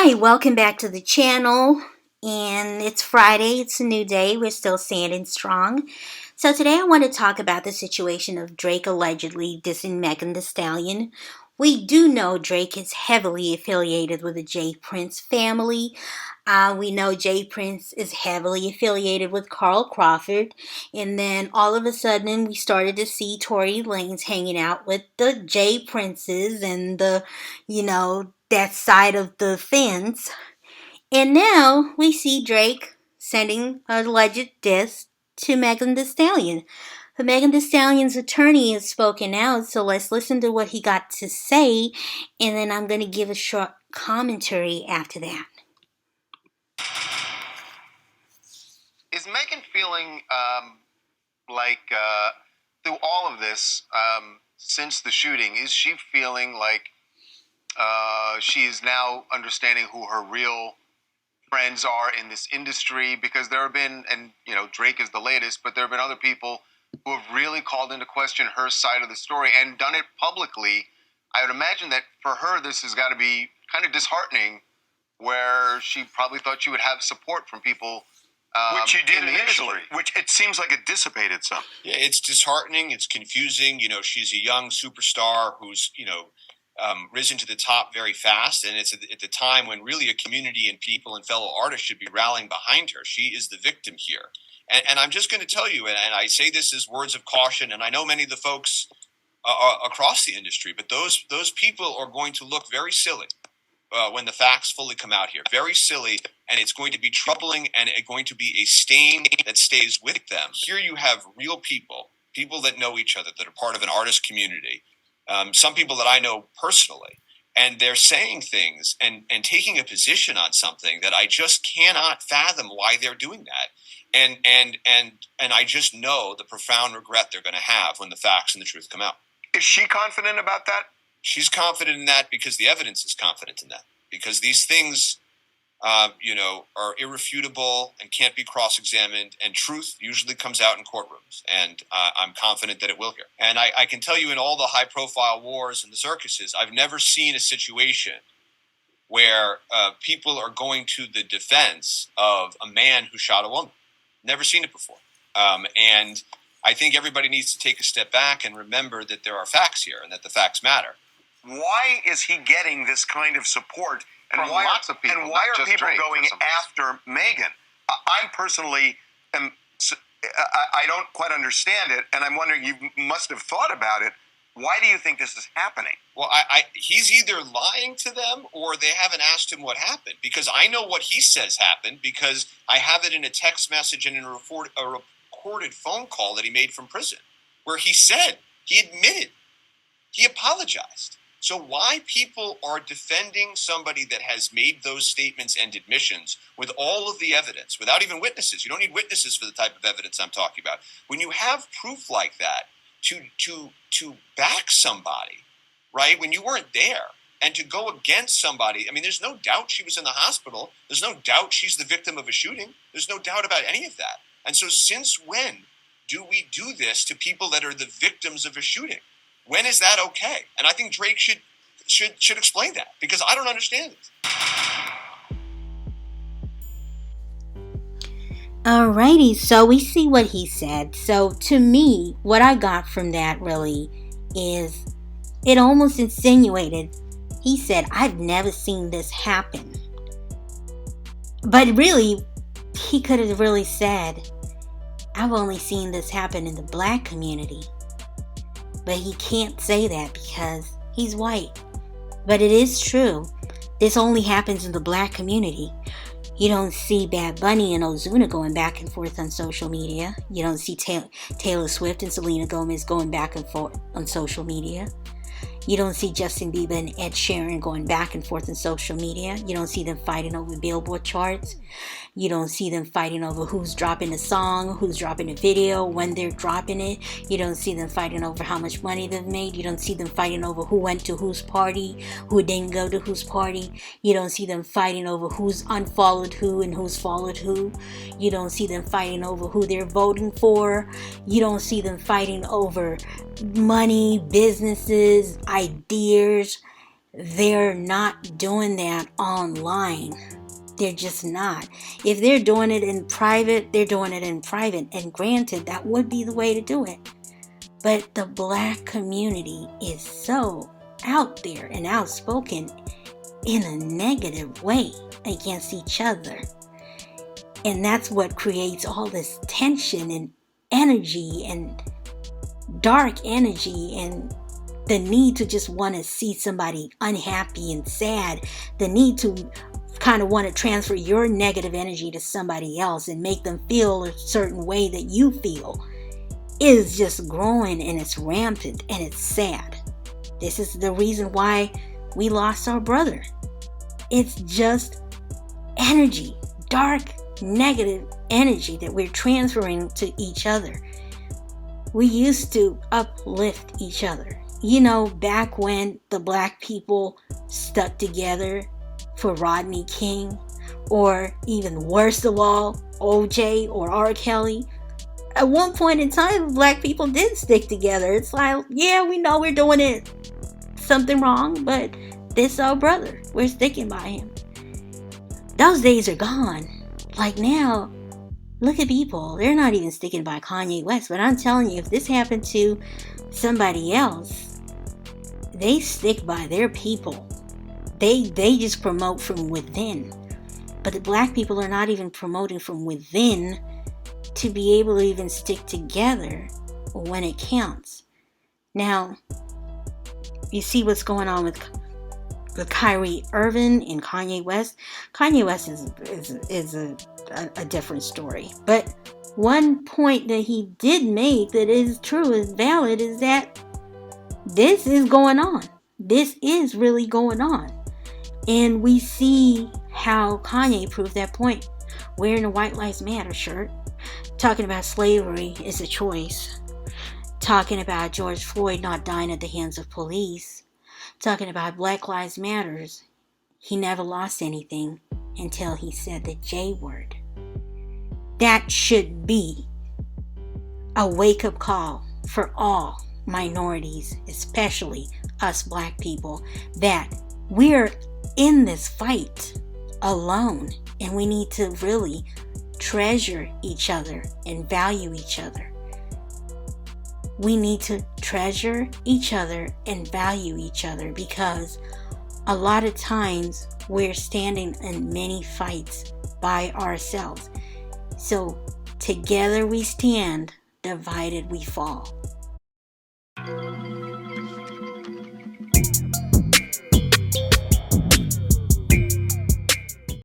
Hi, welcome back to the channel. And it's Friday, it's a new day. We're still standing strong. So today I want to talk about the situation of Drake allegedly dissing Megan Thee Stallion. We do know Drake is heavily affiliated with the J. Prince family. We know J. Prince is heavily affiliated with Carl Crawford. And then all of a sudden we started to see Tory Lanez hanging out with the J. Princes and that side of the fence. And now we see Drake sending an alleged diss to Megan Thee Stallion. But Megan Thee Stallion's attorney has spoken out, so let's listen to what he got to say, and then I'm going to give a short commentary after that. Is Megan feeling through all of this, since the shooting, is she feeling like she is now understanding who her real friends are in this industry? Because there have been, and Drake is the latest, but there have been other people who have really called into question her side of the story and done it publicly. I would imagine that for her, this has got to be kind of disheartening, where she probably thought she would have support from people. Which she did initially, which it seems like it dissipated some. Yeah, it's disheartening. It's confusing. She's a young superstar who's, risen to the top very fast. And it's at the time when really a community and people and fellow artists should be rallying behind her. She is the victim here. And I'm just going to tell you, and I say this as words of caution, and I know many of the folks across the industry, but those people are going to look very silly when the facts fully come out here. Very silly, and it's going to be troubling, and it's going to be a stain that stays with them. Here you have real people that know each other, that are part of an artist community, some people that I know personally, and they're saying things and taking a position on something that I just cannot fathom why they're doing that. And I just know the profound regret they're going to have when the facts and the truth come out. Is she confident about that? She's confident in that because the evidence is confident in that. Because these things, are irrefutable and can't be cross-examined, and truth usually comes out in courtrooms. And I'm confident that it will here. And I can tell you, in all the high-profile wars and the circuses, I've never seen a situation where people are going to the defense of a man who shot a woman. Never seen it before. And I think everybody needs to take a step back and remember that there are facts here and that the facts matter. Why is he getting this kind of support? And From why lots of people, and why not are just people Drake, going for some reason. after Megan? I personally I don't quite understand it, and I'm wondering, you must have thought about it. Why do you think this is happening? Well, he's either lying to them or they haven't asked him what happened, because I know what he says happened because I have it in a text message and in a recorded phone call that he made from prison where he said, he admitted, he apologized. So why people are defending somebody that has made those statements and admissions with all of the evidence, without even witnesses? You don't need witnesses for the type of evidence I'm talking about. When you have proof like that, to back somebody, right, when you weren't there, and to go against somebody, I mean, there's no doubt she was in the hospital. There's no doubt she's the victim of a shooting. There's no doubt about any of that. And so since when do we do this to people that are the victims of a shooting? When is that okay? And I think Drake should explain that, because I don't understand it. Alrighty, so we see what he said. So to me, what I got from that really is it almost insinuated. He said, I've never seen this happen. But really, he could have really said, I've only seen this happen in the black community. But he can't say that because he's white. But it is true. This only happens in the black community. You don't see Bad Bunny and Ozuna going back and forth on social media. You don't see Taylor Swift and Selena Gomez going back and forth on social media. You don't see Justin Bieber and Ed Sheeran going back and forth on social media. You don't see them fighting over Billboard charts. You don't see them fighting over who's dropping a song, who's dropping a video, when they're dropping it. You don't see them fighting over how much money they've made. You don't see them fighting over who went to whose party, who didn't go to whose party. You don't see them fighting over who's unfollowed who and who's followed who. You don't see them fighting over who they're voting for. You don't see them fighting over money, businesses, ideas. they're not doing that online. They're just not. If they're doing it in private, they're doing it in private. And granted, that would be the way to do it. But the black community is so out there and outspoken in a negative way against each other. And that's what creates all this tension and energy and dark energy and the need to just want to see somebody unhappy and sad. The need to kind of want to transfer your negative energy to somebody else and make them feel a certain way that you feel is just growing, and it's rampant, and it's sad. This is the reason why we lost our brother. It's just energy, dark, negative energy that we're transferring to each other. We used to uplift each other. You know, back when the black people stuck together for Rodney King, or even worst of all, OJ or R. Kelly. At one point in time, black people did stick together. It's like, yeah, we know we're doing it something wrong, but this our brother. We're sticking by him. Those days are gone. Like now, look at people. They're not even sticking by Kanye West. But I'm telling you, if this happened to somebody else, they stick by their people. They just promote from within. But the black people are not even promoting from within to be able to even stick together when it counts. Now, you see what's going on with Kyrie Irving and Kanye West. Kanye West is a different story. But one point that he did make that is true, is valid, is that this is going on. This is really going on. And we see how Kanye proved that point. Wearing a White Lives Matter shirt. Talking about slavery is a choice. Talking about George Floyd not dying at the hands of police. Talking about Black Lives Matters. He never lost anything until he said the J word. That should be a wake-up call for all minorities, especially us black people, that we're in this fight alone, and we need to really treasure each other and value each other. We need to treasure each other and value each other, because a lot of times we're standing in many fights by ourselves. So together we stand, divided we fall.